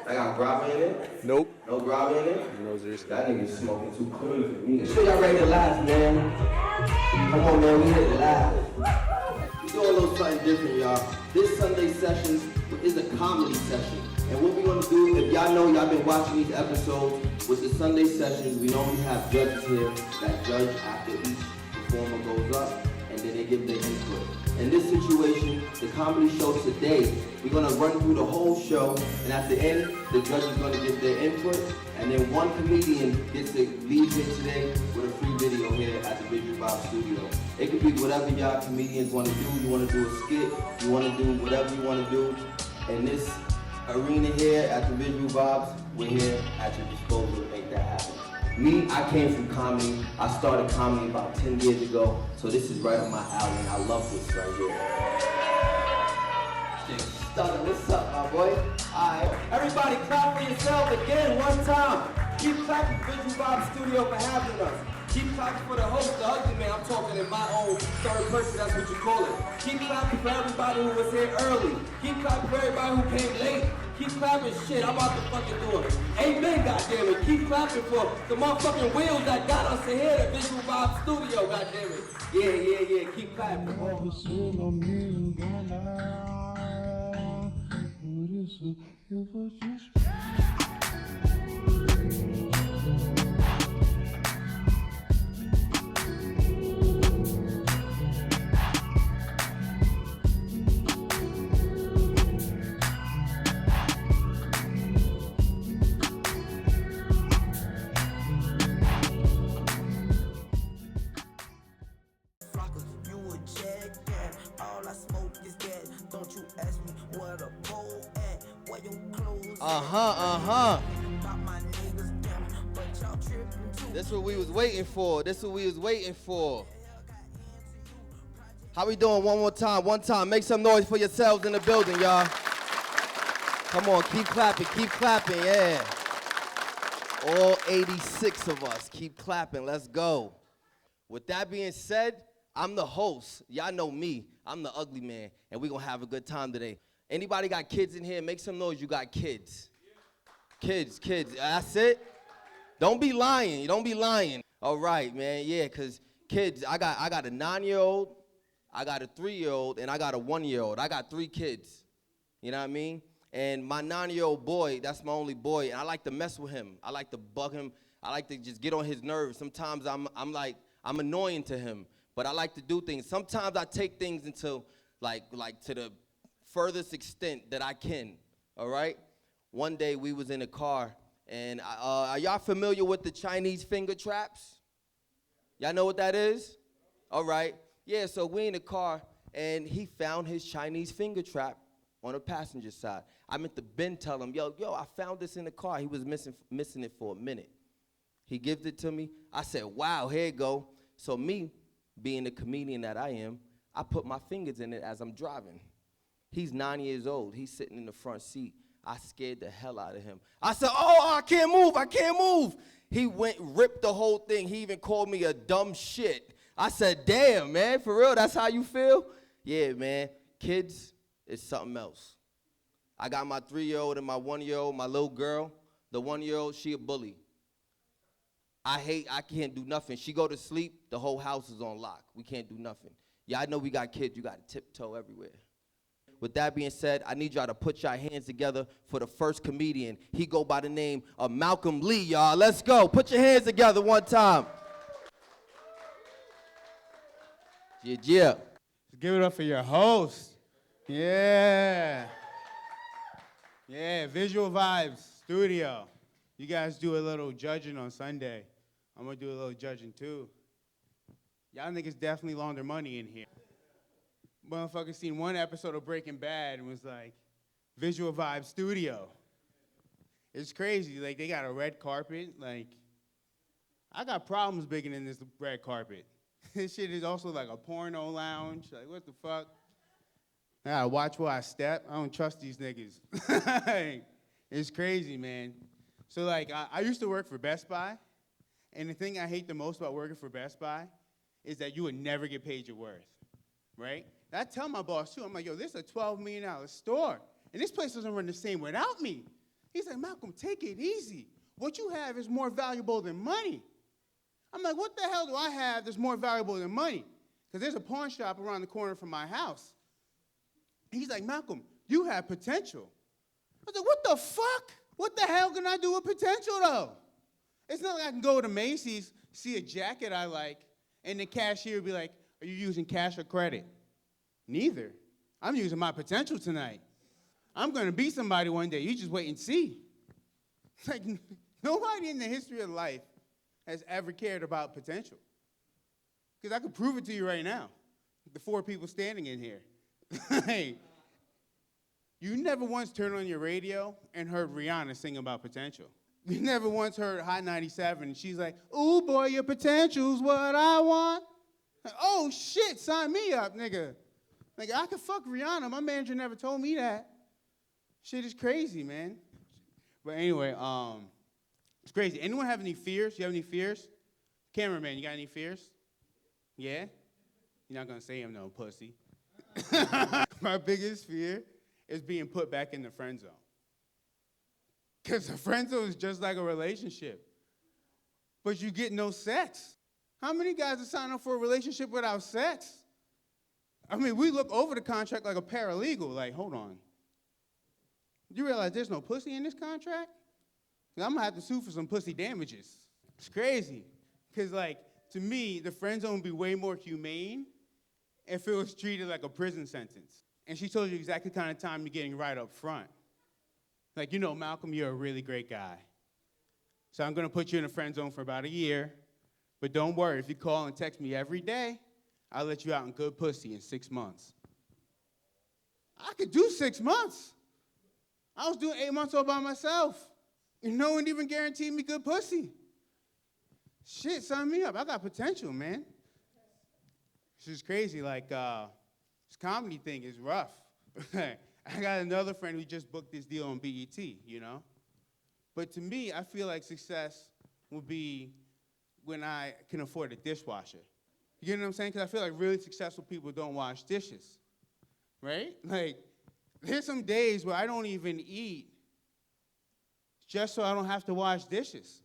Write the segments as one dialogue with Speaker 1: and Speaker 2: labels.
Speaker 1: I got grabber in it?
Speaker 2: Nope.
Speaker 1: No grabber in it?
Speaker 2: No, there's
Speaker 1: That nigga's smoking too clean for me. Sure y'all ready to laugh, man. Come on, man, we here to laugh. We doing a little something different, y'all. This Sunday Sessions is a comedy session. And what we gonna do, if y'all know y'all been watching these episodes, with the Sunday Sessions, we normally have judges here that judge after each performer goes up, and then they give their input. In this situation, the comedy show today, we're gonna run through the whole show, and at the end, the judge is gonna give their input, and then one comedian gets to leave here today with a free video here at the Visual Vibe Studio. It could be whatever y'all comedians wanna do. You wanna do a skit, you wanna do whatever you wanna do. In this arena here at the Visual Vibes, we're here at your disposal to make that happen. Me, I came from comedy. I started comedy about 10 years ago, so this is right up my alley, and I love this right here. Stunning, what's up, my boy? Alright, everybody clap for yourself again, one time. Keep clapping for Visual Vibe Studio for having us. Keep clapping for the host, the Uglyman. I'm talking in my own third person, that's what you call it. Keep clapping for everybody who was here early. Keep clapping for everybody who came late. Keep clapping shit, I'm about to fucking do it. Amen, goddammit. Keep clapping for the motherfucking wheels that got us in here at Visual Vibe Studio, goddammit. Yeah, keep clapping. This what we was waiting for. How we doing? One time. Make some noise for yourselves in the building, y'all. Come on, keep clapping, yeah. All 86 of us, keep clapping, let's go. With that being said, I'm the host. Y'all know me. I'm the Uglyman, and we gonna have a good time today. Anybody got kids in here? Make some noise, you got kids. Kids, that's it. Don't be lying. All right, man, yeah, because kids, I got a 9-year-old, I got a 3-year-old, and I got a 1-year-old. I got 3 kids, you know what I mean? And my 9-year-old boy, that's my only boy, and I like to mess with him. I like to bug him. I like to just get on his nerves. Sometimes I'm annoying to him, but I like to do things. Sometimes I take things until, like to the furthest extent that I can, all right? One day we was in a car, and are y'all familiar with the Chinese finger traps? Y'all know what that is? All right. Yeah, so we in the car, and he found his Chinese finger trap on the passenger side. I meant to tell him, yo, I found this in the car. He was missing it for a minute. He gives it to me. I said, wow, here you go. So me, being the comedian that I am, I put my fingers in it as I'm driving. He's 9 years old. He's sitting in the front seat. I scared the hell out of him. I said, oh, I can't move. He ripped the whole thing. He even called me a dumb shit. I said, damn, man, for real, that's how you feel? Yeah, man, kids is something else. I got my 3-year-old and my 1-year-old, my little girl. The 1-year-old, she a bully. I can't do nothing. She go to sleep, the whole house is on lock. We can't do nothing. Yeah, I know we got kids. You got to tiptoe everywhere. With that being said, I need y'all to put y'all hands together for the first comedian. He go by the name of Malcolm Lee, y'all. Let's go. Put your hands together one time. Yeah.
Speaker 3: Give it up for your host. Yeah, Visual Vibes Studio. You guys do a little judging on Sunday. I'm going to do a little judging, too. Y'all niggas definitely launder money in here. Motherfuckers seen one episode of Breaking Bad and was like, Visual Vibe Studio. It's crazy. Like, they got a red carpet. Like, I got problems bigger than this red carpet. This shit is also like a porno lounge. Like, what the fuck? I gotta watch where I step. I don't trust these niggas. It's crazy, man. So, like, I used to work for Best Buy. And the thing I hate the most about working for Best Buy is that you would never get paid your worth, right? And I tell my boss, too, I'm like, yo, this is a $12 million store. And this place doesn't run the same without me. He's like, Malcolm, take it easy. What you have is more valuable than money. I'm like, what the hell do I have that's more valuable than money? Because there's a pawn shop around the corner from my house. He's like, Malcolm, you have potential. I was like, what the fuck? What the hell can I do with potential, though? It's not like I can go to Macy's, see a jacket I like, and the cashier would be like, are you using cash or credit? Neither. I'm using my potential tonight. I'm going to be somebody one day. You just wait and see. It's like nobody in the history of life has ever cared about potential. Because I could prove it to you right now. The 4 people standing in here. Hey, you never once turned on your radio and heard Rihanna sing about potential. You never once heard Hot 97 and she's like, ooh, boy, your potential's what I want. Like, oh, shit, sign me up, nigga. Like, I could fuck Rihanna. My manager never told me that. Shit is crazy, man. But anyway, it's crazy. Anyone have any fears? You have any fears? Cameraman, you got any fears? Yeah? You're not going to say I'm no pussy. My biggest fear is being put back in the friend zone. Because the friend zone is just like a relationship. But you get no sex. How many guys are signing up for a relationship without sex? I mean, we look over the contract like a paralegal. Like, hold on. You realize there's no pussy in this contract? I'm going to have to sue for some pussy damages. It's crazy. Because, like, to me, the friend zone would be way more humane if it was treated like a prison sentence. And she told you exactly the kind of time you're getting right up front. Like, you know, Malcolm, you're a really great guy. So I'm going to put you in the friend zone for about a year. But don't worry, if you call and text me every day, I'll let you out in good pussy in 6 months. I could do 6 months. I was doing 8 months all by myself. And no one even guaranteed me good pussy. Shit, sign me up. I got potential, man. This is crazy. Like, this comedy thing is rough. I got another friend who just booked this deal on BET, you know? But to me, I feel like success will be when I can afford a dishwasher. You know what I'm saying? Because I feel like really successful people don't wash dishes, right? Like, there's some days where I don't even eat just so I don't have to wash dishes.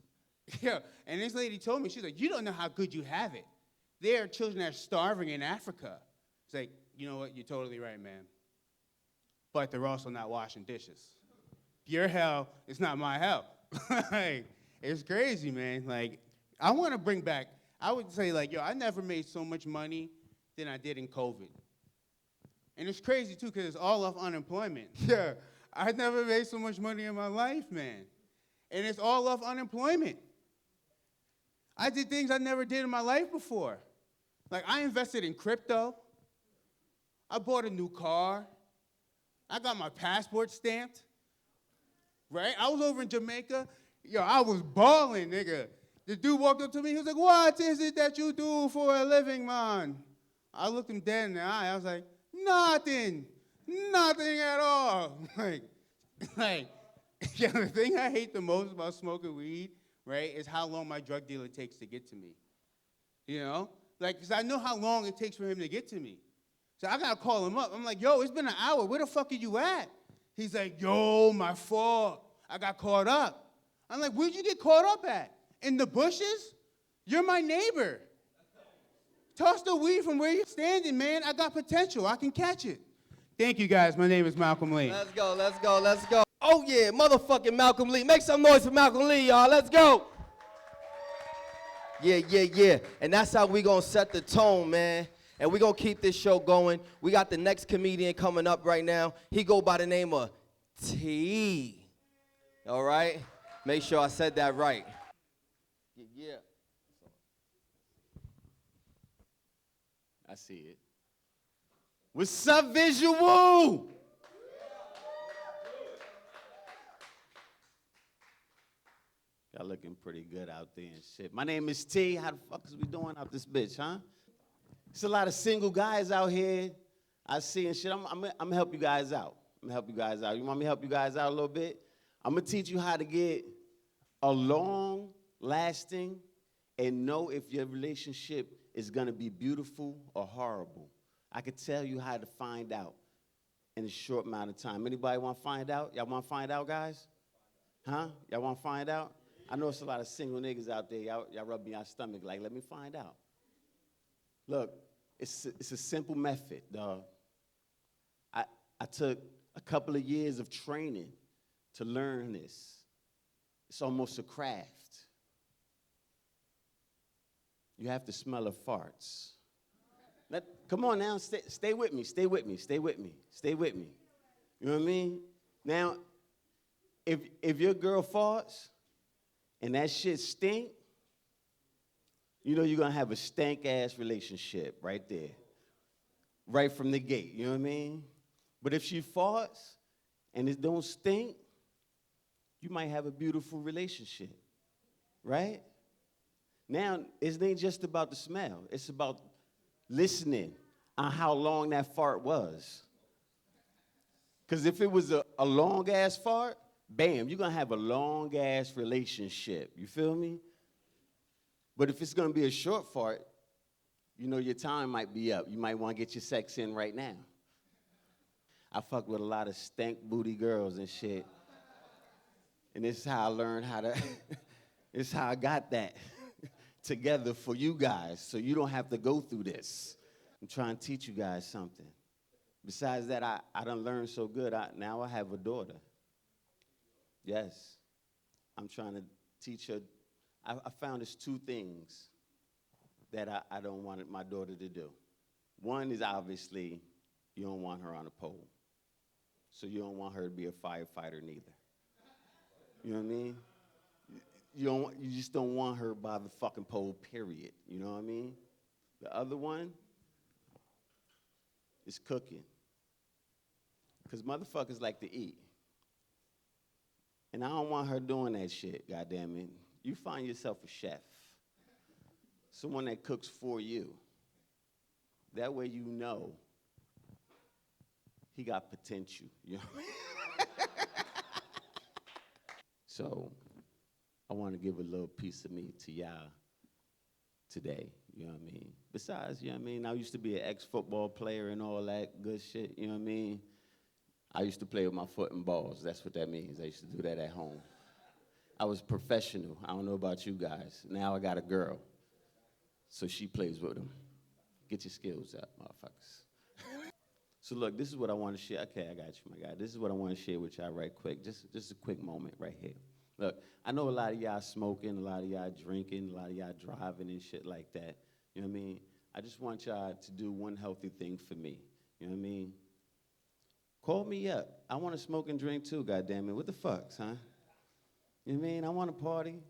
Speaker 3: Yeah, and this lady told me, she's like, you don't know how good you have it. There are children that are starving in Africa. It's like, you know what, you're totally right, man. But they're also not washing dishes. Your hell is not my hell. Like, it's crazy, man. Like, I want to bring back, I would say, like, yo, I never made so much money than I did in COVID. And it's crazy, too, because it's all off unemployment. Yeah, I never made so much money in my life, man. And it's all off unemployment. I did things I never did in my life before. Like, I invested in crypto. I bought a new car. I got my passport stamped. Right? I was over in Jamaica. Yo, I was balling, nigga. The dude walked up to me. He was like, what is it that you do for a living, man? I looked him dead in the eye. I was like, nothing. Nothing at all. Like, yeah, the thing I hate the most about smoking weed, right, is how long my drug dealer takes to get to me. You know? Like, because I know how long it takes for him to get to me. So I got to call him up. I'm like, yo, it's been an hour. Where the fuck are you at? He's like, yo, my fault. I got caught up. I'm like, where'd you get caught up at? In the bushes? You're my neighbor. Toss the weed from where you're standing, man. I got potential. I can catch it. Thank you, guys. My name is Malcolm Lee.
Speaker 1: Let's go, let's go, let's go. Oh, yeah, motherfucking Malcolm Lee. Make some noise for Malcolm Lee, y'all. Let's go. Yeah, yeah, yeah. And that's how we going to set the tone, man. And we going to keep this show going. We got the next comedian coming up right now. He go by the name of T. All right? Make sure I said that right. Yeah, yeah.
Speaker 2: I see it. What's up, visual? Y'all looking pretty good out there and shit. My name is T. How the fuck is we doing out this bitch, huh? There's a lot of single guys out here I see and shit. I'm gonna help you guys out. I'm gonna help you guys out. You want me to help you guys out a little bit? I'm gonna teach you how to get a long-lasting and know if your relationship is gonna be beautiful or horrible. I could tell you how to find out in a short amount of time. Anybody want to find out? Y'all want to find out, guys? Huh? Y'all want to find out? I know it's a lot of single niggas out there. Y'all rub me on stomach like, let me find out. Look, it's a simple method, dog. I took a couple of years of training to learn this. It's almost a craft. You have to smell her farts. Come on now, stay with me, stay with me, stay with me, stay with me. You know what I mean? Now, if your girl farts and that shit stink, you know you're gonna have a stank-ass relationship right there. Right from the gate, you know what I mean? But if she farts and it don't stink, you might have a beautiful relationship, right? Now, it ain't just about the smell. It's about listening on how long that fart was. Because if it was a long-ass fart, bam, you're going to have a long-ass relationship. You feel me? But if it's going to be a short fart, you know your time might be up. You might want to get your sex in right now. I fucked with a lot of stank booty girls and shit. And this is how I learned how to, this is how I got that together for you guys, so you don't have to go through this. I'm trying to teach you guys something. Besides that, I done learned so good, now I have a daughter. Yes, I'm trying to teach her. I found there's two things that I don't want my daughter to do. One is obviously you don't want her on a pole. So you don't want her to be a firefighter neither. You know what I mean? You just don't want her by the fucking pole, period. You know what I mean? The other one is cooking. Because motherfuckers like to eat. And I don't want her doing that shit, goddammit. You find yourself a chef. Someone that cooks for you. That way you know he got potential. You know what I mean? So I want to give a little piece of me to y'all today, you know what I mean? Besides, you know what I mean, I used to be an ex-football player and all that good shit, you know what I mean? I used to play with my foot and balls, that's what that means. I used to do that at home. I was professional, I don't know about you guys. Now I got a girl, so she plays with them. Get your skills up, motherfuckers. So look, this is what I want to share. Okay, I got you, my guy. This is what I want to share with y'all right quick. Just a quick moment right here. Look, I know a lot of y'all smoking, a lot of y'all drinking, a lot of y'all driving and shit like that. You know what I mean? I just want y'all to do one healthy thing for me. You know what I mean? Call me up. I want to smoke and drink too, goddammit. What the fucks, huh? You know what I mean? I want to party.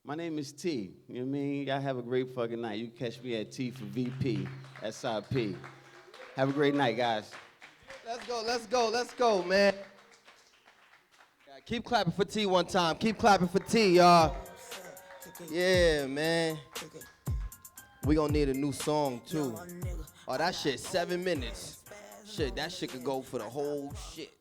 Speaker 2: My name is T. You know what I mean? Y'all have a great fucking night. You can catch me at T for VP, SIP. Have a great night, guys.
Speaker 1: Let's go, man. Yeah, keep clapping for T one time. Keep clapping for T, y'all. Yeah, man. We gonna need a new song, too. Oh, that shit, 7 minutes. Shit, that shit could go for the whole shit.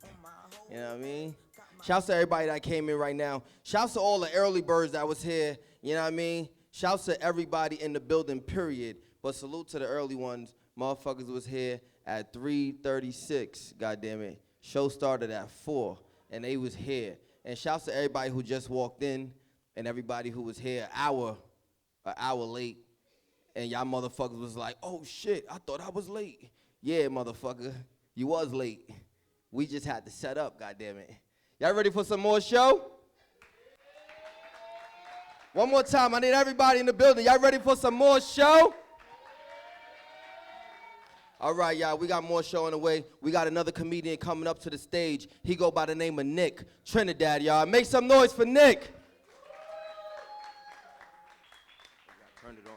Speaker 1: You know what I mean? Shouts to everybody that came in right now. Shouts to all the early birds that was here. You know what I mean? Shouts to everybody in the building, period. But salute to the early ones. Motherfuckers was here at 3:36, goddammit. Show started at 4, and they was here. And shouts to everybody who just walked in, and everybody who was here an hour late. And y'all motherfuckers was like, oh shit, I thought I was late. Yeah, motherfucker, you was late. We just had to set up, goddammit. Y'all ready for some more show? One more time, I need everybody in the building. Y'all ready for some more show? All right, y'all, we got more show on the way. We got another comedian coming up to the stage. He go by the name of Nic Trinidad, y'all. Make some noise for Nic. Turn it on.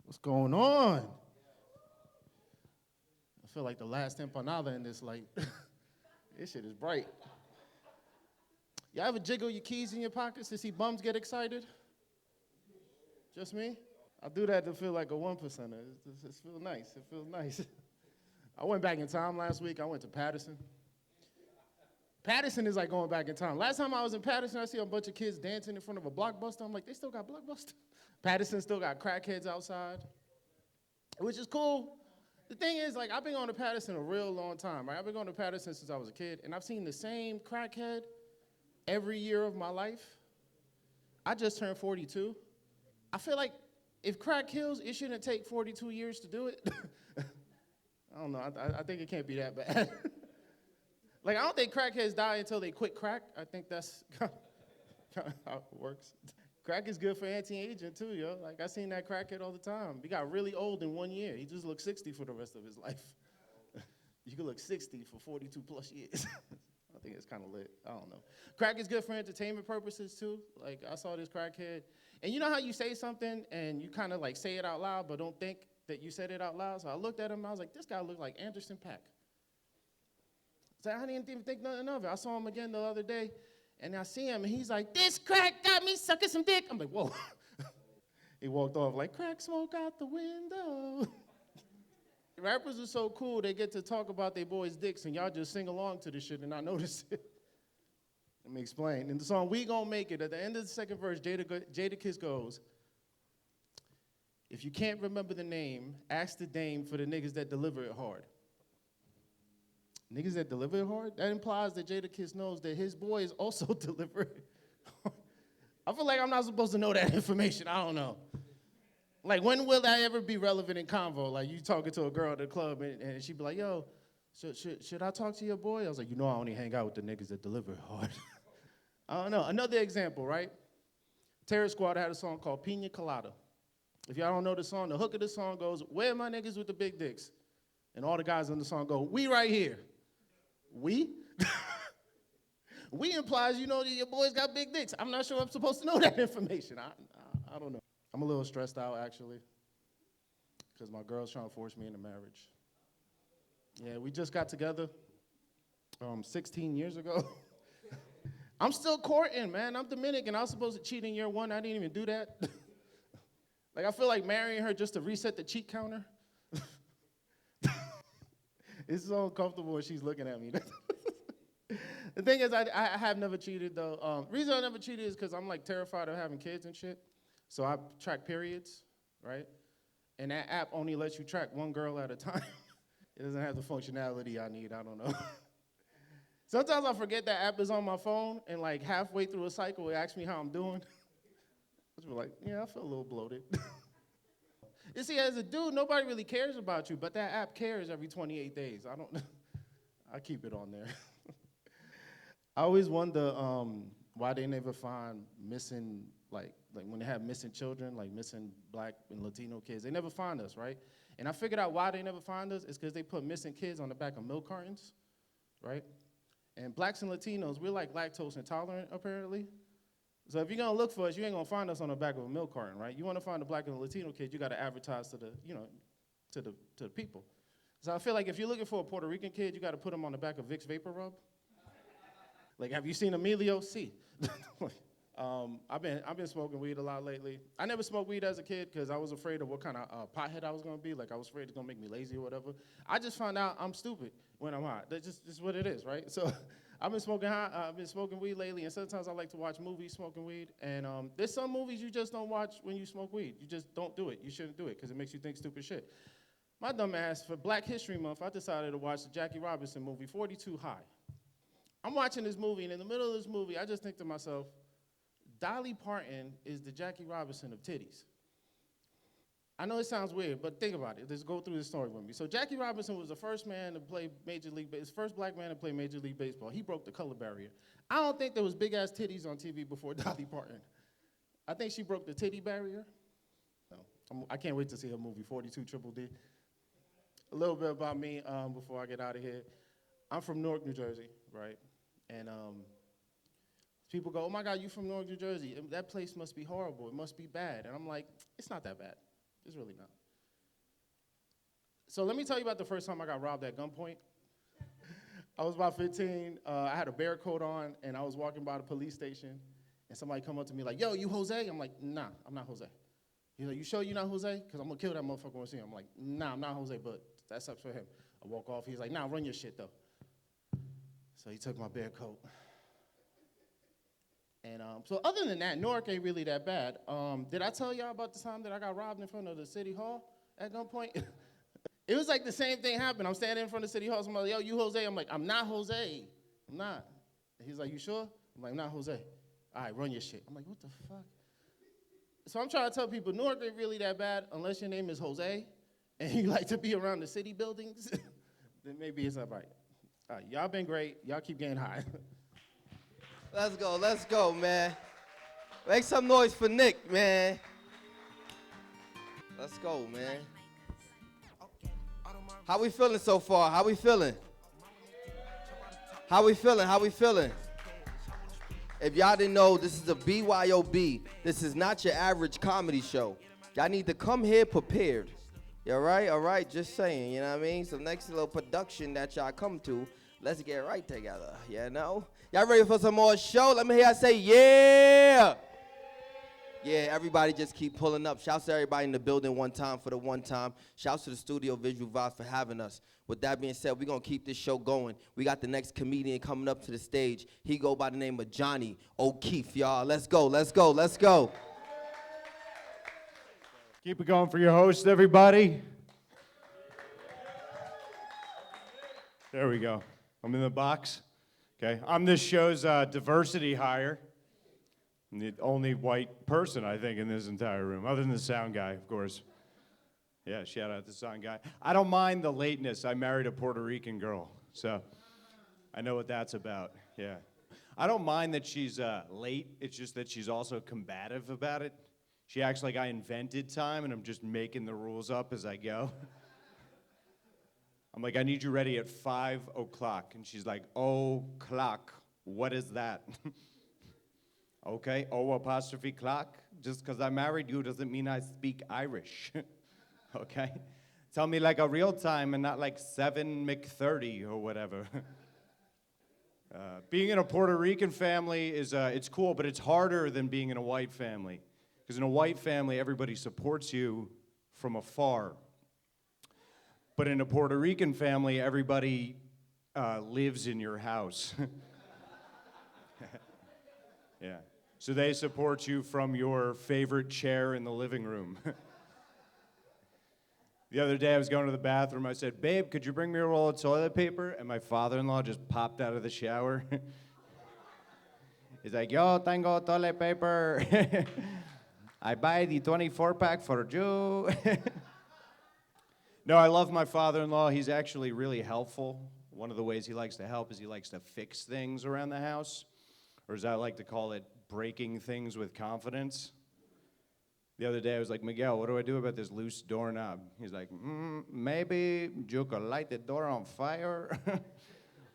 Speaker 4: What's going on? I feel like the last empanada in this light. This shit is bright. Y'all ever jiggle your keys in your pockets to see bums get excited? Just me? I do that to feel like a 1%er. It feels nice. It feels nice. I went back in time last week. I went to Patterson. Patterson is like going back in time. Last time I was in Patterson, I see a bunch of kids dancing in front of a Blockbuster. I'm like, they still got Blockbuster? Patterson still got crackheads outside, which is cool. The thing is, like, I've been going to Patterson a real long time, right? I've been going to Patterson since I was a kid, and I've seen the same crackhead every year of my life. I just turned 42. I feel like if crack kills, it shouldn't take 42 years to do it. I don't know. I think it can't be that bad. Like, I don't think crackheads die until they quit crack. I think that's kind of how it works. Crack is good for anti-aging, too, yo. Like, I seen that crackhead all the time. He got really old in 1 year. He just looked 60 for the rest of his life. You can look 60 for 42 plus years. I think it's kind of lit. I don't know. Crack is good for entertainment purposes, too. Like, I saw this crackhead. And you know how you say something and you kind of, like, say it out loud but don't think that you said it out loud? So I looked at him and I was like, this guy looks like Anderson .Paak. So I didn't even think nothing of it. I saw him again the other day. And I see him, and he's like, this crack got me sucking some dick. I'm like, whoa. He walked off like, crack smoke out the window. Rappers are so cool, they get to talk about their boys' dicks, and y'all just sing along to this shit and not notice it. Let me explain. In the song We Gon' Make It, at the end of the second verse, Jadakiss goes, if you can't remember the name, ask the dame for the niggas that deliver it hard. Niggas that deliver it hard? That implies that Jadakiss knows that his boys also deliver it hard. I feel like I'm not supposed to know that information. I don't know. Like, when will that ever be relevant in convo? Like, you talking to a girl at the club, and she'd be like, yo, should I talk to your boy? I was like, you know I only hang out with the niggas that deliver it hard. I don't know. Another example, right? Terror Squad had a song called Pina Colada. If y'all don't know the song, the hook of the song goes, where are my niggas with the big dicks? And all the guys on the song go, we right here. We? We implies you know that your boys got big dicks. I'm not sure I'm supposed to know that information. I don't know. I'm a little stressed out, actually, because my girl's trying to force me into marriage. Yeah, we just got together 16 years ago. I'm still courting, man. I'm Dominican. I was supposed to cheat in year 1. I didn't even do that. Like, I feel like marrying her just to reset the cheat counter. It's so uncomfortable when she's looking at me. The thing is, I have never cheated, though. Reason I never cheated is because I'm, like, terrified of having kids and shit. So I track periods, right? And that app only lets you track one girl at a time. It doesn't have the functionality I need. I don't know. Sometimes I forget that app is on my phone, and, like, halfway through a cycle, it asks me how I'm doing. I just be like, yeah, I feel a little bloated. You see, as a dude, nobody really cares about you, but that app cares every 28 days. I keep it on there. I always wonder why they never find missing, like when they have missing children, like missing Black and Latino kids, they never find us, right? And I figured out why they never find us is because they put missing kids on the back of milk cartons, right? And Blacks and Latinos, we're like lactose intolerant, apparently. So if you're gonna look for us, you ain't gonna find us on the back of a milk carton, right? You wanna find a Black and Latino kid, you gotta advertise to the, to the people. So I feel like if you're looking for a Puerto Rican kid, you gotta put him on the back of Vicks Vapor Rub. Like, have you seen Emilio? See. I've been smoking weed a lot lately. I never smoked weed as a kid because I was afraid of what kind of pothead I was gonna be. Like, I was afraid it's gonna make me lazy or whatever. I just found out I'm stupid when I'm high. That's just what it is, right? So I've been smoking weed lately, and sometimes I like to watch movies smoking weed. And there's some movies you just don't watch when you smoke weed. You just don't do it. You shouldn't do it because it makes you think stupid shit. My dumb ass, for Black History Month, I decided to watch the Jackie Robinson movie, 42 High. I'm watching this movie, and in the middle of this movie, I just think to myself, Dolly Parton is the Jackie Robinson of titties. I know it sounds weird, but think about it. Let's go through the story with me. So Jackie Robinson was the first man to play first Black man to play Major League Baseball. He broke the color barrier. I don't think there was big-ass titties on TV before Dolly Parton. I think she broke the titty barrier. No, I can't wait to see her movie, 42 Triple D. A little bit about me before I get out of here. I'm from Newark, New Jersey, right? And people go, oh my God, you from Newark, New Jersey. That place must be horrible. It must be bad. And I'm like, it's not that bad. It's really not. So let me tell you about the first time I got robbed at gunpoint. I was about 15. I had a bear coat on, and I was walking by the police station, and somebody come up to me like, yo, you Jose? I'm like, nah, I'm not Jose. He's like, you sure you're not Jose? Because I'm going to kill that motherfucker when I see him. I'm like, nah, I'm not Jose, but that's up for him. I walk off. He's like, nah, run your shit, though. So he took my bear coat. And so other than that, Newark ain't really that bad. Did I tell y'all about the time that I got robbed in front of the city hall at gunpoint? It was like the same thing happened. I'm standing in front of the city hall. Somebody like, yo, you Jose? I'm like, I'm not Jose. I'm not. And he's like, you sure? I'm like, not Jose. All right, run your shit. I'm like, what the fuck? So I'm trying to tell people, Newark ain't really that bad unless your name is Jose and you like to be around the city buildings, then maybe it's all right. All right, y'all been great. Y'all keep getting high.
Speaker 1: Let's go, man. Make some noise for Nick, man. Let's go, man. How we feeling so far? How we feeling? How we feeling? How we feeling? If y'all didn't know, this is a BYOB. This is not your average comedy show. Y'all need to come here prepared. You all right? All right, just saying, you know what I mean? So next little production that y'all come to, let's get right together, you know? Y'all ready for some more show? Let me hear y'all say, yeah! Yeah, everybody just keep pulling up. Shouts to everybody in the building one time for the one time. Shouts to the Studio Visual Vibes for having us. With that being said, we're going to keep this show going. We got the next comedian coming up to the stage. He go by the name of Johnny O'Keefe, y'all. Let's go, let's go, let's go.
Speaker 5: Keep it going for your host, everybody. There we go. I'm in the box. Okay, I'm this show's diversity hire. I'm the only white person, I think, in this entire room, other than the sound guy, of course. Yeah, shout out to the sound guy. I don't mind the lateness. I married a Puerto Rican girl, so I know what that's about, yeah. I don't mind that she's late. It's just that she's also combative about it. She acts like I invented time, and I'm just making the rules up as I go. I'm like, I need you ready at 5 o'clock. And she's like, o'clock, what is that? Okay, O apostrophe clock. Just because I married you doesn't mean I speak Irish. Okay? Tell me like a real time and not like 7 McThirty or whatever. Being in a Puerto Rican family is, it's cool, but it's harder than being in a white family. Because in a white family, everybody supports you from afar. But in a Puerto Rican family, everybody lives in your house. Yeah. So they support you from your favorite chair in the living room. The other day I was going to the bathroom. I said, babe, could you bring me a roll of toilet paper? And my father-in-law just popped out of the shower. He's like, yo tengo toilet paper. I buy the 24-pack for you. No, I love my father-in-law. He's actually really helpful. One of the ways he likes to help is he likes to fix things around the house. Or as I like to call it, breaking things with confidence. The other day I was like, Miguel, what do I do about this loose doorknob? He's like, maybe you could light the door on fire.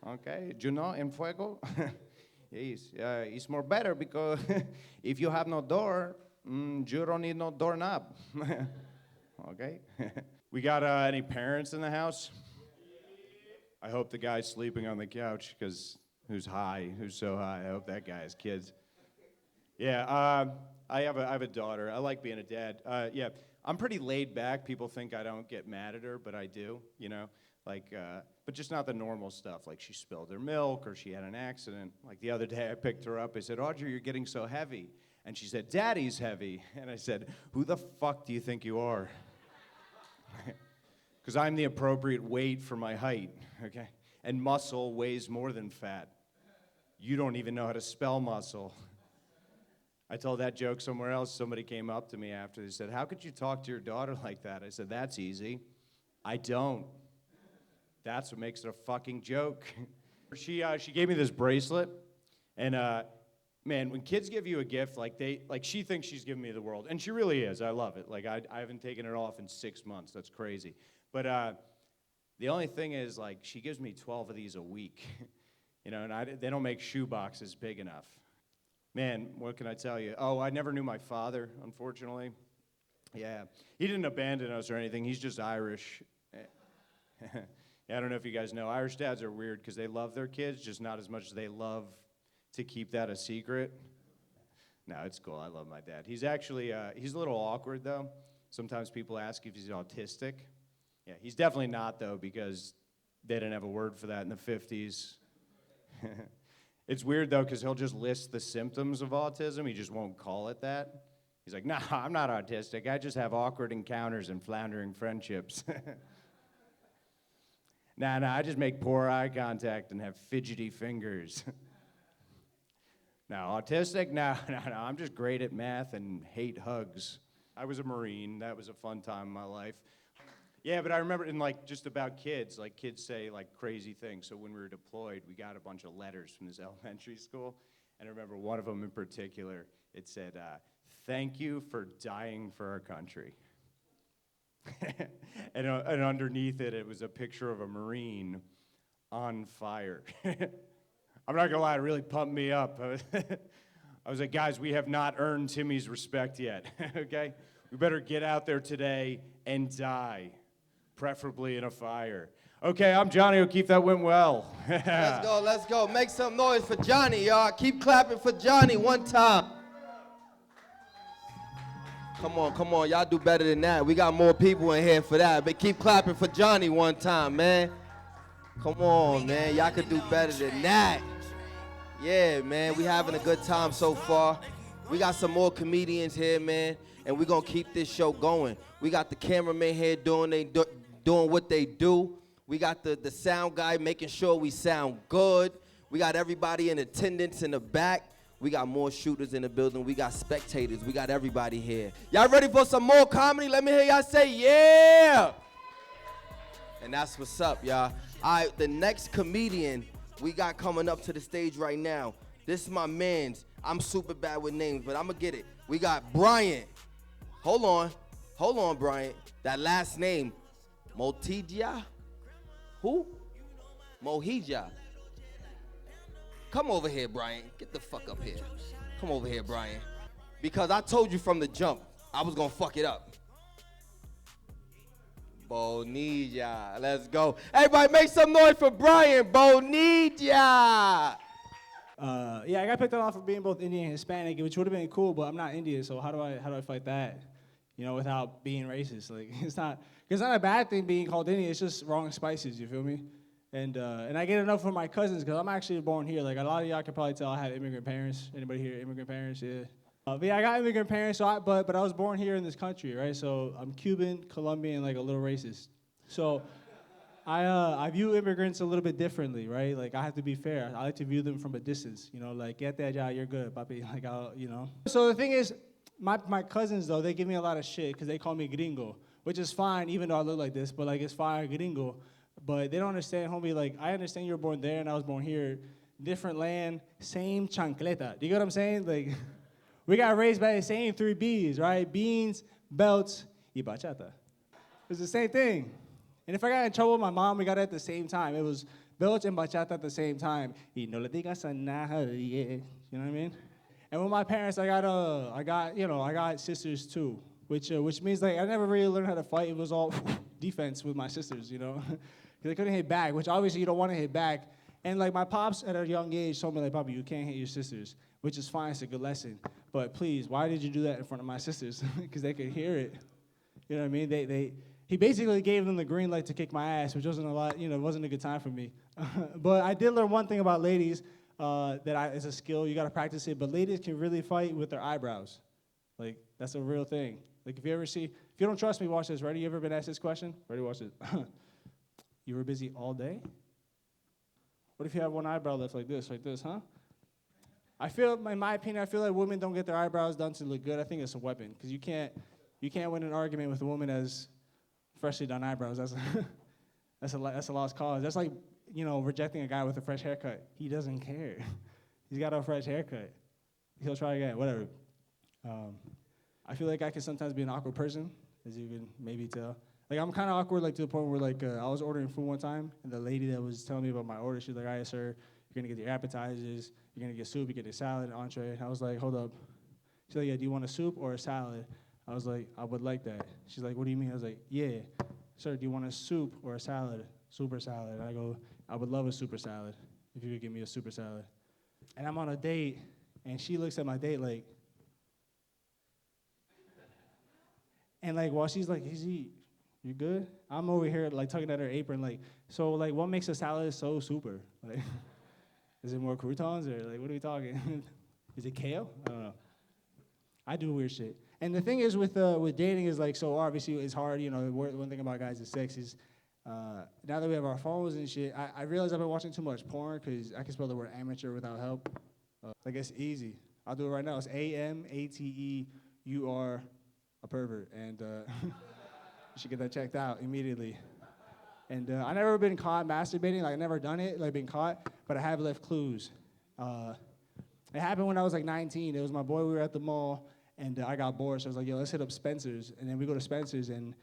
Speaker 5: Okay, you know, en fuego. It's more better because if you have no door, you don't need no doorknob. Okay? We got any parents in the house? I hope the guy's sleeping on the couch because who's so high? I hope that guy has kids. Yeah, I have a daughter. I like being a dad. Yeah, I'm pretty laid back. People think I don't get mad at her, but I do, you know? Like, but just not the normal stuff, like she spilled her milk or she had an accident. Like the other day I picked her up, I said, Audrey, you're getting so heavy. And she said, Daddy's heavy. And I said, who the fuck do you think you are? Because I'm the appropriate weight for my height, okay? And muscle weighs more than fat. You don't even know how to spell muscle. I told that joke somewhere else. Somebody came up to me after. They said, how could you talk to your daughter like that? I said, that's easy. I don't. That's what makes it a fucking joke. She gave me this bracelet, and man, when kids give you a gift, like she thinks she's giving me the world, and she really is. I love it. Like I haven't taken it off in 6 months. That's crazy. But the only thing is, like, she gives me 12 of these a week, you know, and they don't make shoe boxes big enough. Man, what can I tell you? Oh, I never knew my father, unfortunately. Yeah, he didn't abandon us or anything. He's just Irish. Yeah, I don't know if you guys know, Irish dads are weird because they love their kids, just not as much as they love to keep that a secret. No, it's cool. I love my dad. He's actually, he's a little awkward, though. Sometimes people ask if he's autistic. Yeah, he's definitely not, though, because they didn't have a word for that in the 50s. It's weird, though, because he'll just list the symptoms of autism. He just won't call it that. He's like, nah, I'm not autistic. I just have awkward encounters and floundering friendships. Nah, I just make poor eye contact and have fidgety fingers. No, autistic? No, I'm just great at math and hate hugs. I was a Marine. That was a fun time in my life. Yeah, but I remember in like just about kids, like kids say like crazy things. So when we were deployed, we got a bunch of letters from this elementary school. And I remember one of them in particular, it said, thank you for dying for our country. and underneath it, it was a picture of a Marine on fire. I'm not gonna lie, it really pumped me up. I was like, guys, we have not earned Timmy's respect yet, okay? We better get out there today and die, preferably in a fire. Okay, I'm Johnny O'Keefe, that went well.
Speaker 1: Let's go. Make some noise for Johnny, y'all. Keep clapping for Johnny one time. Come on, y'all do better than that. We got more people in here for that, but keep clapping for Johnny one time, man. Come on, man, y'all could do better than that. Yeah, man, we having a good time so far. We got some more comedians here, man, and we gonna keep this show going. We got the cameraman here doing what they do. We got the sound guy making sure we sound good. We got everybody in attendance in the back. We got more shooters in the building. We got spectators. We got everybody here. Y'all ready for some more comedy? Let me hear y'all say yeah. And that's what's up, y'all. All right, the next comedian we got coming up to the stage right now. This is my man's. I'm super bad with names, but I'm going to get it. We got Bryan. Hold on, Bryan. That last name, Motija? Who? Mohija. Come over here, Bryan. Get the fuck up here. Come over here, Bryan. Because I told you from the jump, I was going to fuck it up. Bonilla. Let's go. Everybody make some noise for Bryan Bonilla.
Speaker 6: Yeah, I got picked on for being both Indian and Hispanic, which would have been cool, but I'm not Indian, so how do I fight that? You know, without being racist. Like it's not a bad thing being called Indian, it's just wrong spices, you feel me? And I get enough from my cousins because I'm actually born here. Like a lot of y'all can probably tell I had immigrant parents. Anybody here immigrant parents? Yeah. But yeah, I got immigrant parents, but I was born here in this country, right? So I'm Cuban, Colombian, like a little racist. So I view immigrants a little bit differently, right? Like I have to be fair. I like to view them from a distance, you know, like get that job, you're good, papi. Like you know. So the thing is, my cousins though, they give me a lot of shit because they call me gringo, which is fine, even though I look like this. But like it's fine, gringo. But they don't understand, homie. Like I understand you were born there and I was born here, different land, same chancleta. Do you get what I'm saying? Like. We got raised by the same 3 B's, right? Beans, belts, y bachata. It's the same thing. And if I got in trouble with my mom, we got it at the same time. It was belts and bachata at the same time. Y no le digas a nadie. You know what I mean? And with my parents, I got sisters too, which means like I never really learned how to fight. It was all defense with my sisters, you know, because I couldn't hit back, which obviously you don't want to hit back. And like my pops at a young age told me like, Papi, you can't hit your sisters, which is fine. It's a good lesson. But please, why did you do that in front of my sisters? Because they could hear it. You know what I mean? He basically gave them the green light to kick my ass, which wasn't a lot, you know, wasn't a good time for me. But I did learn one thing about ladies it's a skill. You got to practice it. But ladies can really fight with their eyebrows. Like, that's a real thing. Like, if you don't trust me, watch this. Ready? You ever been asked this question? Ready? Watch this. You were busy all day? What if you have one eyebrow left like this, huh? In my opinion, I feel like women don't get their eyebrows done to look good. I think it's a weapon, because you can't win an argument with a woman that has freshly done eyebrows. That's a lost cause. That's like, you know, rejecting a guy with a fresh haircut. He doesn't care. He's got a fresh haircut. He'll try again, whatever. I feel like I can sometimes be an awkward person, as you can maybe tell. Like, I'm kind of awkward, like, to the point where, like, I was ordering food one time, and the lady that was telling me about my order, she was like, all right, sir, you're going to get your appetizers, you're going to get soup, you get a salad, entree. And I was like, hold up. She's like, yeah, do you want a soup or a salad? I was like, I would like that. She's like, what do you mean? I was like, yeah. Sir, do you want a soup or a salad? Soup or salad? And I go, I would love a super salad, if you could give me a super salad. And I'm on a date, and she looks at my date like, and like, while she's like, you good? I'm over here like tugging at her apron like, so like what makes a salad so super? Like, is it more croutons or like what are we talking? Is it kale? I don't know. I do weird shit. And the thing is with dating is like, so obviously it's hard, you know, one thing about guys is sex is, now that we have our phones and shit, I realize I've been watching too much porn because I can spell the word amateur without help. Like it's easy. I'll do it right now. It's AMATEUR, a pervert, and you should get that checked out immediately. And I never been caught masturbating. Like I never done it. Like been caught, but I have left clues. It happened when I was like 19. It was my boy. We were at the mall, and I got bored. So I was like, yo, let's hit up Spencer's. And then we go to Spencer's, and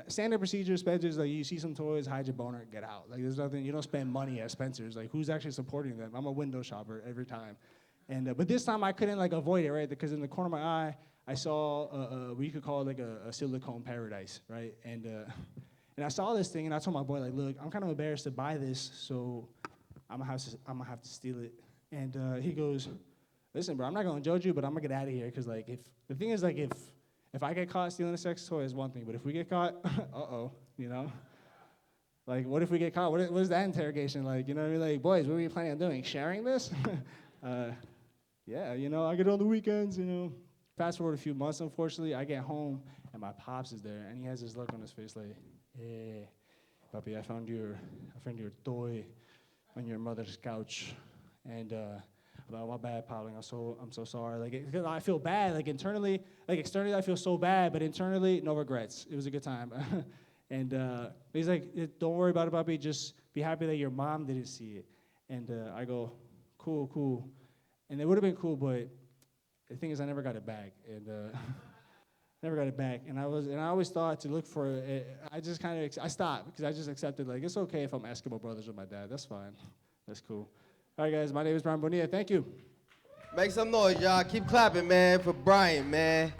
Speaker 6: standard procedure, Spencer's, like you see some toys, hide your boner, get out. Like there's nothing, you don't spend money at Spencer's. Like who's actually supporting them? I'm a window shopper every time. And but this time I couldn't like avoid it, right? Because in the corner of my eye, I saw what you could call like a silicone paradise, right? And I saw this thing, and I told my boy like, look, I'm kind of embarrassed to buy this, so I'm gonna have to steal it. And he goes, listen, bro, I'm not gonna judge you, but I'm gonna get out of here, cause like if the thing is like if I get caught stealing a sex toy is one thing, but if we get caught, you know? Like, what if we get caught? What is that interrogation like? You know what I mean? Like, boys, what are we planning on doing? Sharing this? Yeah, you know, I get it on the weekends, you know. Fast forward a few months, unfortunately, I get home, and my pops is there, and he has this look on his face like, hey, Papi, I found your toy on your mother's couch, and well, my bad, Pop, I'm so sorry. Like, I feel bad, like internally, like externally, I feel so bad, but internally, no regrets. It was a good time. And he's like, don't worry about it, Papi, just be happy that your mom didn't see it. And I go, cool. And it would have been cool, but the thing is, I never got it back, and never got it back. And I always thought to look for it. I just kind of I stopped because I just accepted like it's okay if I'm Eskimo brothers with my dad. That's fine. That's cool. All right, guys. My name is Bryan Bonilla. Thank you.
Speaker 1: Make some noise, y'all. Keep clapping, man, for Bryan, man.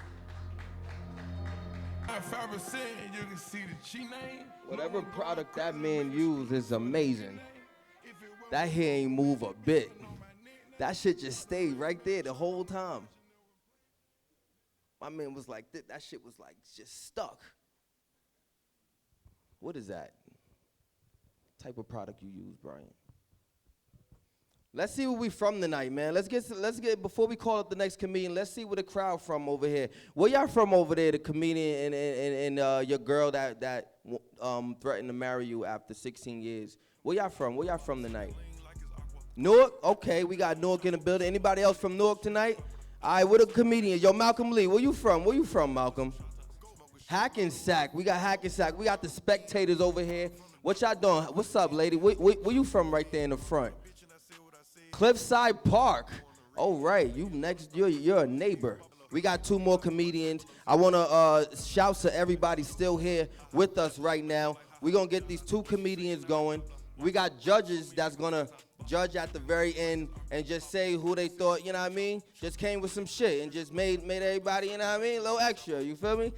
Speaker 1: Whatever product that man used is amazing. That hair ain't move a bit. That shit just stayed right there the whole time. My man was like, that shit was like just stuck. What is that? Type of product you use, Bryan? Let's see where we from tonight, man. Let's get before we call up the next comedian. Let's see where the crowd from over here. Where y'all from over there? The comedian and your girl that threatened to marry you after 16 years. Where y'all from? Where y'all from tonight? Newark? Okay, we got Newark in the building. Anybody else from Newark tonight? All right, what a comedian. Yo, Malcolm Lee, where you from? Where you from, Malcolm? Hackensack. We got Hackensack. We got the spectators over here. What y'all doing? What's up, lady? Where you from right there in the front? Cliffside Park. Oh, right. You next. You're a neighbor. We got two more comedians. I want to shout to everybody still here with us right now. We're going to get these two comedians going. We got judges that's going to judge at the very end and just say who they thought, you know what I mean, just came with some shit and just made everybody, you know what I mean, a little extra, you feel me?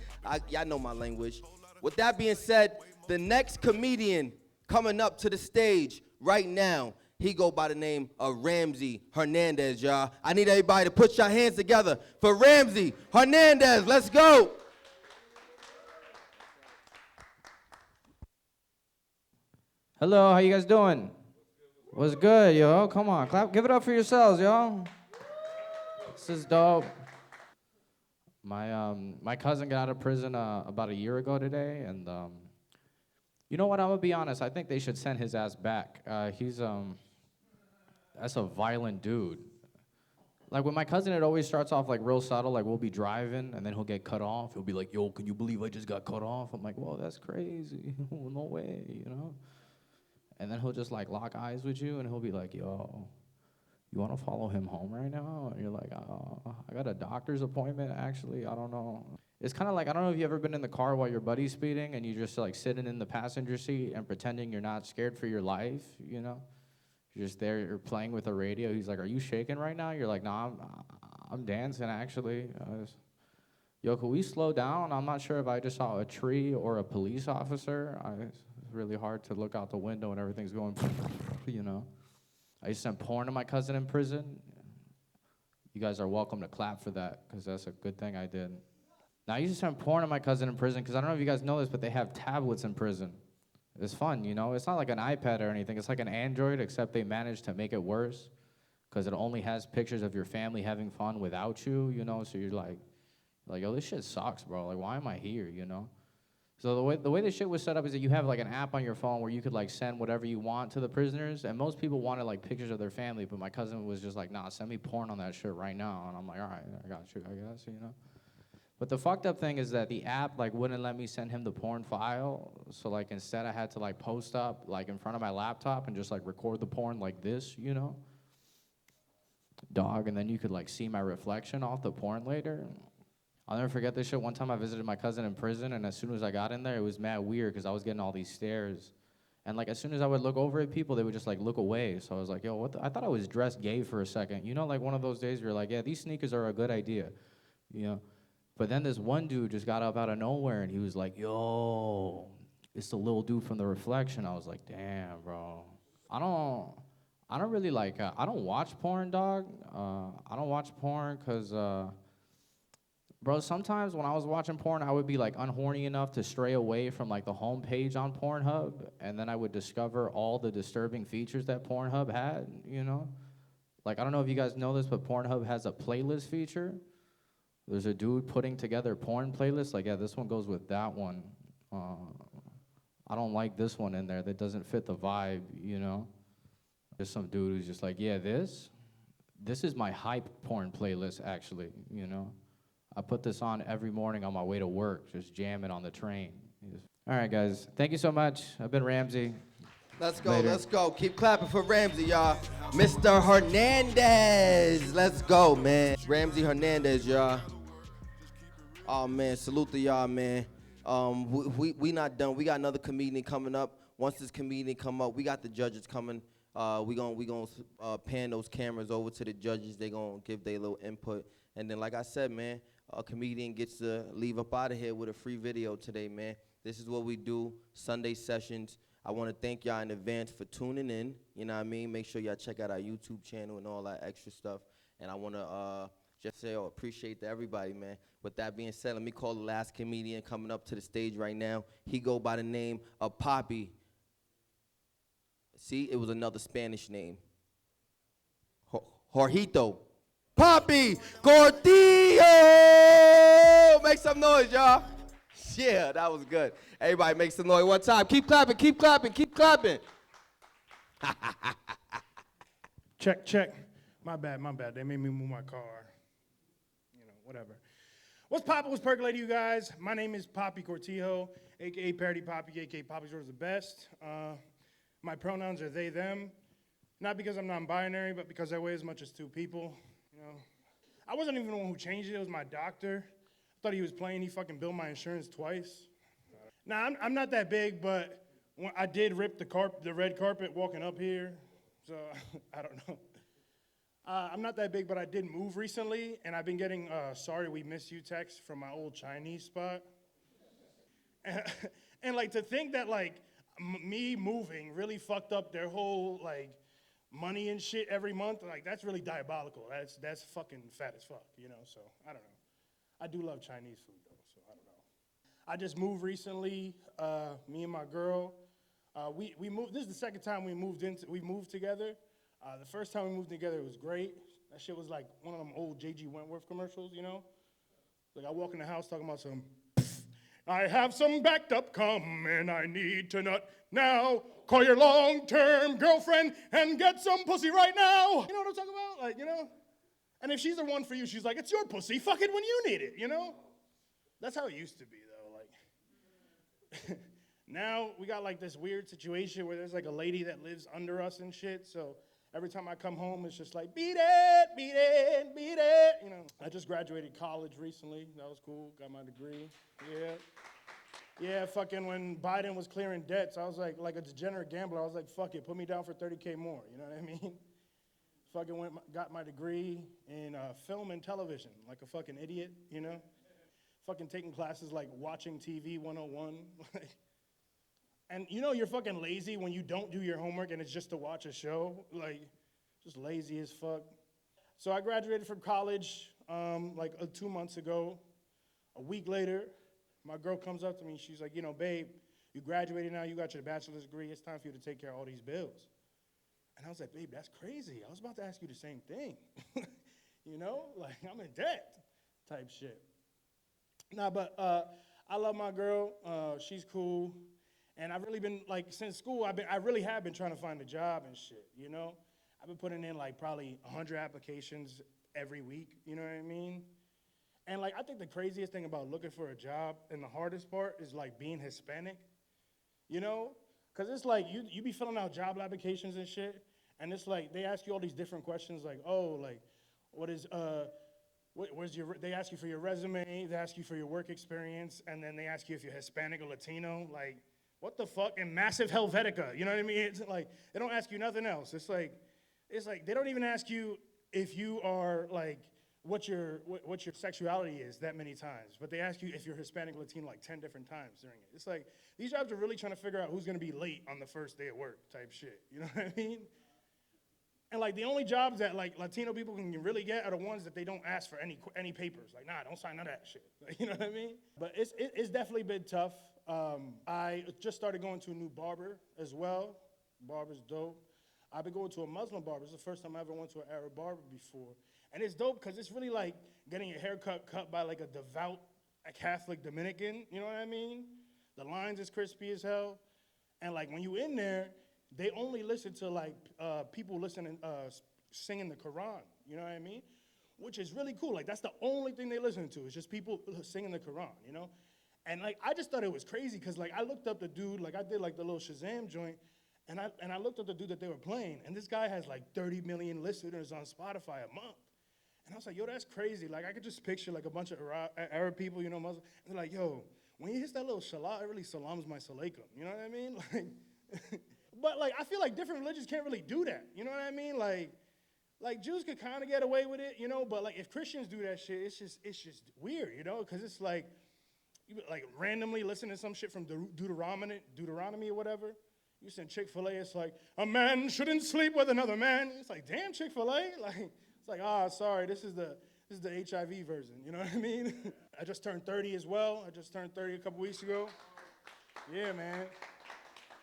Speaker 1: Y'all know my language. With that being said, the next comedian coming up to the stage right now, he go by the name of Ramsy Hernandez, y'all. I need everybody to put your hands together for Ramsy Hernandez. Let's go.
Speaker 7: Hello, how you guys doing? What's good, yo? Come on, clap, give it up for yourselves, yo. This is dope. My cousin got out of prison about a year ago today, and you know what? I'm gonna be honest. I think they should send his ass back. That's a violent dude. Like with my cousin, it always starts off like real subtle. Like we'll be driving, and then he'll get cut off. He'll be like, "Yo, can you believe I just got cut off?" I'm like, "Whoa, that's crazy. No way," you know. And then he'll just like lock eyes with you, and he'll be like, "Yo, you want to follow him home right now?" And you're like, "I got a doctor's appointment, actually. I don't know." It's kind of like, I don't know if you've ever been in the car while your buddy's speeding, and you're just like sitting in the passenger seat and pretending you're not scared for your life, you know? You're just there, you're playing with a radio. He's like, "Are you shaking right now?" You're like, "Nah, I'm dancing, actually." Yo, could we slow down? I'm not sure if I just saw a tree or a police officer. It's really hard to look out the window and everything's going, you know. I used to send porn to my cousin in prison. You guys are welcome to clap for that, because that's a good thing I did. Now, I used to send porn to my cousin in prison, because I don't know if you guys know this, but they have tablets in prison. It's fun, you know. It's not like an iPad or anything. It's like an Android, except they managed to make it worse, because it only has pictures of your family having fun without you, you know. So you're like, yo, this shit sucks, bro. Like, why am I here, you know? So the way the shit was set up is that you have like an app on your phone where you could like send whatever you want to the prisoners, and most people wanted like pictures of their family, but my cousin was just like, nah, send me porn on that shit right now, and I'm like, all right, I got you, I guess, you know. But the fucked up thing is that the app like wouldn't let me send him the porn file, so like instead I had to like post up like in front of my laptop and just like record the porn like this, you know. Dog, and then you could like see my reflection off the porn later. I'll never forget this shit. One time I visited my cousin in prison, and as soon as I got in there, it was mad weird because I was getting all these stares. And like as soon as I would look over at people, they would just like look away. So I was like, yo, what I thought I was dressed gay for a second. You know, like one of those days where you're like, yeah, these sneakers are a good idea. You know? But then this one dude just got up out of nowhere, and he was like, yo, it's the little dude from the reflection. I was like, damn, bro. I don't really like, I don't watch porn, dog. I don't watch porn because, bro, sometimes when I was watching porn, I would be like unhorny enough to stray away from like the homepage on Pornhub, and then I would discover all the disturbing features that Pornhub had, you know? Like, I don't know if you guys know this, but Pornhub has a playlist feature. There's a dude putting together porn playlists, like, yeah, this one goes with that one. I don't like this one in there. That doesn't fit the vibe, you know? There's some dude who's just like, yeah, this is my hype porn playlist, actually, you know? I put this on every morning on my way to work, just jam it on the train. All right, guys. Thank you so much. I've been Ramsey.
Speaker 1: Let's go,
Speaker 7: Later.
Speaker 1: let's go. Keep clapping for Ramsey, y'all. Mr. Hernandez. Let's go, man. Ramsy Hernandez, y'all. Oh, man, salute to y'all, man. We not done. We got another comedian coming up. Once this comedian come up, we got the judges coming. We gonna pan those cameras over to the judges. They gonna give their little input. And then, like I said, man, a comedian gets to leave up out of here with a free video today, man. This is what we do, Sunday sessions. I want to thank y'all in advance for tuning in. You know what I mean? Make sure y'all check out our YouTube channel and all that extra stuff. And I want to just say, appreciate to everybody, man. With that being said, let me call the last comedian coming up to the stage right now. He go by the name of Papi. See, it was another Spanish name. Jorgito. Papi Cortijo! Make some noise, y'all. Yeah, that was good. Everybody make some noise one time. Keep clapping, keep clapping, keep clapping.
Speaker 8: Check, check. My bad. They made me move my car. You know, whatever. What's poppin', what's percolating, you guys? My name is Papi Cortijo, a.k.a. Parody Papi, a.k.a. Papi's World's the Best. My pronouns are they, them. Not because I'm non-binary, but because I weigh as much as two people. You know, I wasn't even the one who changed it. It was my doctor. I thought he was playing. He fucking billed my insurance twice. Now, I'm not that big, but I did rip the red carpet walking up here. So, I don't know. I'm not that big, but I did move recently, and I've been getting sorry we missed you texts from my old Chinese spot. And like, to think that, like, me moving really fucked up their whole, like, money and shit every month, like, that's really diabolical. That's fucking fat as fuck, you know, so I don't know. I do love Chinese food, though, so I don't know. I just moved recently, me and my girl. We moved, this is the second time we moved together. The first time we moved together, it was great. That shit was like one of them old J.G. Wentworth commercials, you know? Like, I walk in the house talking about some, I have some backed up cum and I need to nut now. Call your long-term girlfriend and get some pussy right now. You know what I'm talking about? Like, you know? And if she's the one for you, she's like, it's your pussy, fuck it when you need it, you know? That's how it used to be, though. Like, now we got like this weird situation where there's like a lady that lives under us and shit, so every time I come home, it's just like, beat it, beat it, beat it, you know? I just graduated college recently. That was cool, got my degree, yeah. Yeah, fucking when Biden was clearing debts, I was like a degenerate gambler, I was like, fuck it, put me down for 30K more, you know what I mean? Fucking got my degree in film and television, like a fucking idiot, you know? Fucking taking classes like Watching TV 101. And you know you're fucking lazy when you don't do your homework and it's just to watch a show? Like, just lazy as fuck. So I graduated from college 2 months ago. A week later, my girl comes up to me, she's like, you know, babe, you graduated now, you got your bachelor's degree, it's time for you to take care of all these bills. And I was like, babe, that's crazy. I was about to ask you the same thing. You know, like, I'm in debt type shit. Nah, but I love my girl. She's cool. And I've really been, like, since school, I really have been trying to find a job and shit, you know? I've been putting in, like, probably 100 applications every week, you know what I mean? And, like, I think the craziest thing about looking for a job and the hardest part is, like, being Hispanic, you know? Because it's like, you be filling out job applications and shit, and it's like, they ask you all these different questions, like, oh, like, what is, they ask you for your resume, they ask you for your work experience, and then they ask you if you're Hispanic or Latino, like, what the fuck? And massive Helvetica, you know what I mean? It's like, they don't ask you nothing else. It's like, they don't even ask you if you are, like, what your sexuality is that many times. But they ask you if you're Hispanic, Latino, like 10 different times during it. It's like, these jobs are really trying to figure out who's gonna be late on the first day of work type shit, you know what I mean? And like, the only jobs that like Latino people can really get are the ones that they don't ask for any papers. Like, nah, don't sign none of that shit. Like, you know what I mean? But it's definitely been tough. I just started going to a new barber as well. Barber's dope. I've been going to a Muslim barber. It's the first time I ever went to an Arab barber before. And it's dope because it's really like getting your haircut cut by like a devout Catholic Dominican, you know what I mean? The lines is crispy as hell. And like when you in there, they only listen to like people listening, singing the Quran, you know what I mean? Which is really cool. Like that's the only thing they listen to. It's just people singing the Quran, you know? And like, I just thought it was crazy because like I looked up the dude, like I did like the little Shazam joint, and I looked up the dude that they were playing, and this guy has like 30 million listeners on Spotify a month. And I was like, yo, that's crazy. Like I could just picture like a bunch of Arab people, you know, Muslim, and they're like, yo, when he hits that little shalah, it really salams my salaikum, you know what I mean? Like, but like, I feel like different religions can't really do that, you know what I mean? Like Jews could kind of get away with it, you know, but like if Christians do that shit, it's just weird, you know, because it's like, you like randomly listen to some shit from Deuteronomy or whatever. You send Chick-fil-A, it's like, a man shouldn't sleep with another man. It's like, damn, Chick-fil-A? Like, it's like, sorry, this is the HIV version, you know what I mean? I just turned 30 as well. I just turned 30 a couple weeks ago. Yeah, man.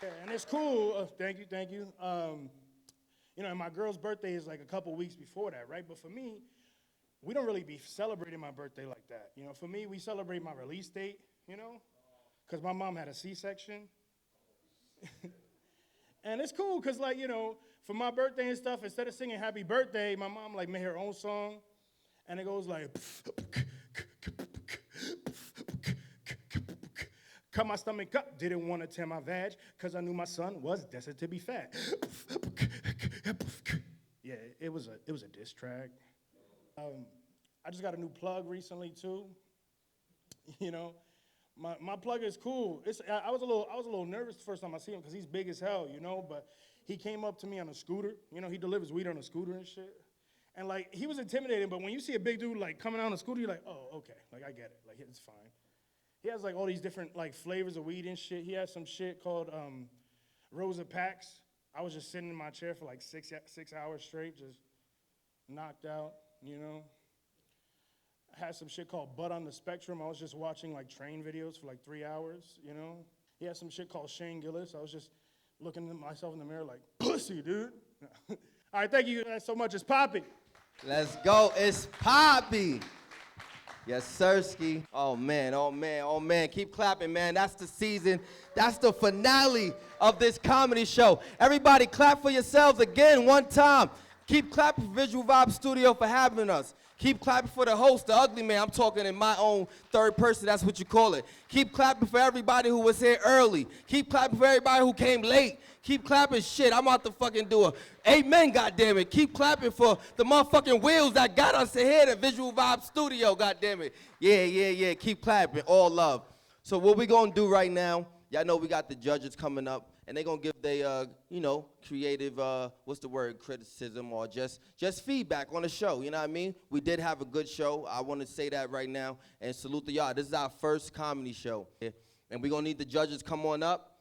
Speaker 8: Yeah, and it's cool. Thank you. You know, and my girl's birthday is like a couple weeks before that, right? But for me, we don't really be celebrating my birthday like that. You know, for me, we celebrate my release date, you know? Because my mom had a C-section. And it's cool, because, like, you know, for my birthday and stuff, instead of singing happy birthday, my mom, like, made her own song. And it goes like, cut my stomach up, didn't want to tear my vag, because I knew my son was destined to be fat. Yeah, it was a diss track. I just got a new plug recently too. You know, my plug is cool. I was a little nervous the first time I see him because he's big as hell, you know. But he came up to me on a scooter. You know, he delivers weed on a scooter and shit. And like he was intimidating, but when you see a big dude like coming out on a scooter, you're like, oh, okay, like I get it, like it's fine. He has like all these different like flavors of weed and shit. He has some shit called Rosa Packs. I was just sitting in my chair for like 6 hours straight, just knocked out, you know. I had some shit called Butt on the Spectrum. I was just watching like train videos for like 3 hours, you know. He had some shit called Shane Gillis. I was just looking at myself in the mirror like, pussy, dude. All right, thank you guys so much. It's Papi.
Speaker 1: Let's go. It's Papi. Yes, Sirski. Oh, man. Keep clapping, man. That's the season. That's the finale of this comedy show. Everybody clap for yourselves again one time. Keep clapping for Visual Vibe Studio for having us. Keep clapping for the host, the Uglyman. I'm talking in my own third person. That's what you call it. Keep clapping for everybody who was here early. Keep clapping for everybody who came late. Keep clapping shit. I'm about to fucking do a amen, goddammit. Keep clapping for the motherfucking wheels that got us here at Visual Vibe Studio, goddammit. Yeah. Keep clapping. All love. So what we gonna do right now, y'all know we got the judges coming up, and they gonna give their, creative, criticism or just feedback on the show, you know what I mean? We did have a good show. I want to say that right now, and salute to y'all. This is our first comedy show, and we gonna need the judges come on up.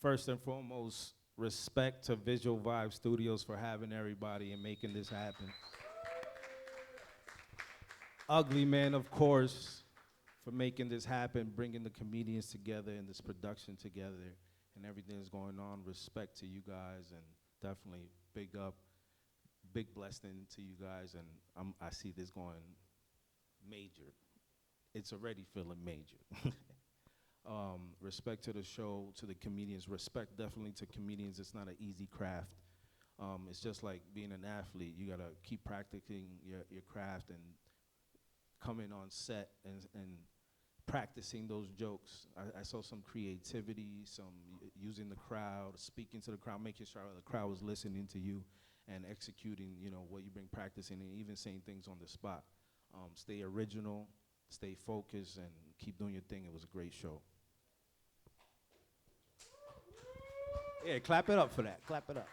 Speaker 9: First and foremost, respect to Visual Vibe Studios for having everybody and making this happen. Uglyman, of course, for making this happen, bringing the comedians together and this production together and everything that's going on. Respect to you guys, and definitely big blessing to you guys, and I see this going major it's already feeling major. Respect to the show, to the comedians. Respect definitely to comedians. It's not an easy craft. It's just like being an athlete. You gotta keep practicing your craft and coming on set and practicing those jokes. I saw some creativity, some using the crowd, speaking to the crowd, making sure the crowd was listening to you and executing, what you've been practicing and even saying things on the spot. Stay original, stay focused, and keep doing your thing. It was a great show.
Speaker 5: Yeah, clap it up for that. Clap it up.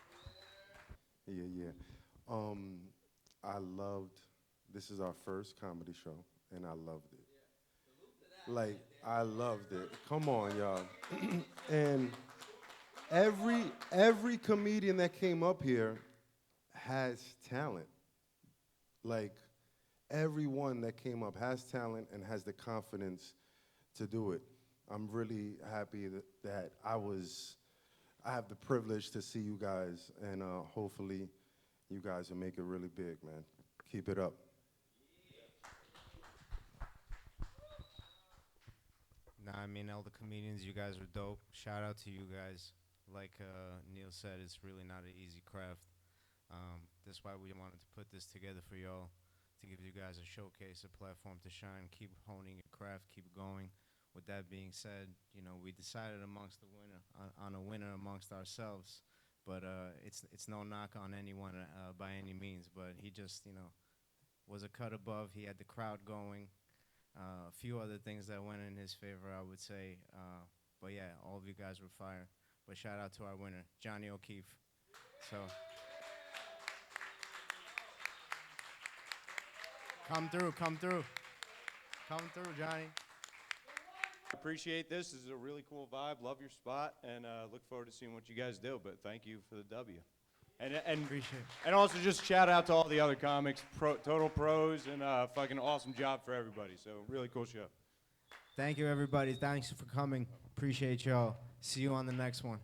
Speaker 10: Yeah. I loved, this is our first comedy show, and I loved it. Like, I loved it. Come on, y'all. And every comedian that came up here has talent. Like, everyone that came up has talent and has the confidence to do it. I'm really happy that I have the privilege to see you guys, and hopefully you guys will make it really big, man. Keep it up.
Speaker 11: Nah, I mean, all the comedians, you guys are dope. Shout out to you guys. Like Neil said, it's really not an easy craft. That's why we wanted to put this together for y'all, to give you guys a showcase, a platform to shine, keep honing your craft, keep going. With that being said, we decided amongst the winner, on a winner amongst ourselves, but it's no knock on anyone by any means, but he just, was a cut above. He had the crowd going. A few other things that went in his favor, I would say. But yeah, all of you guys were fire. But shout out to our winner, Johnny O'Keefe. So come through, Johnny.
Speaker 5: Appreciate this. This is a really cool vibe. Love your spot, and look forward to seeing what you guys do. But thank you for the W. And
Speaker 11: Appreciate it.
Speaker 5: And also just shout out to all the other comics, total pros, and fucking awesome job for everybody. So really cool show.
Speaker 11: Thank you, everybody. Thanks for coming. Appreciate y'all. See you on the next one.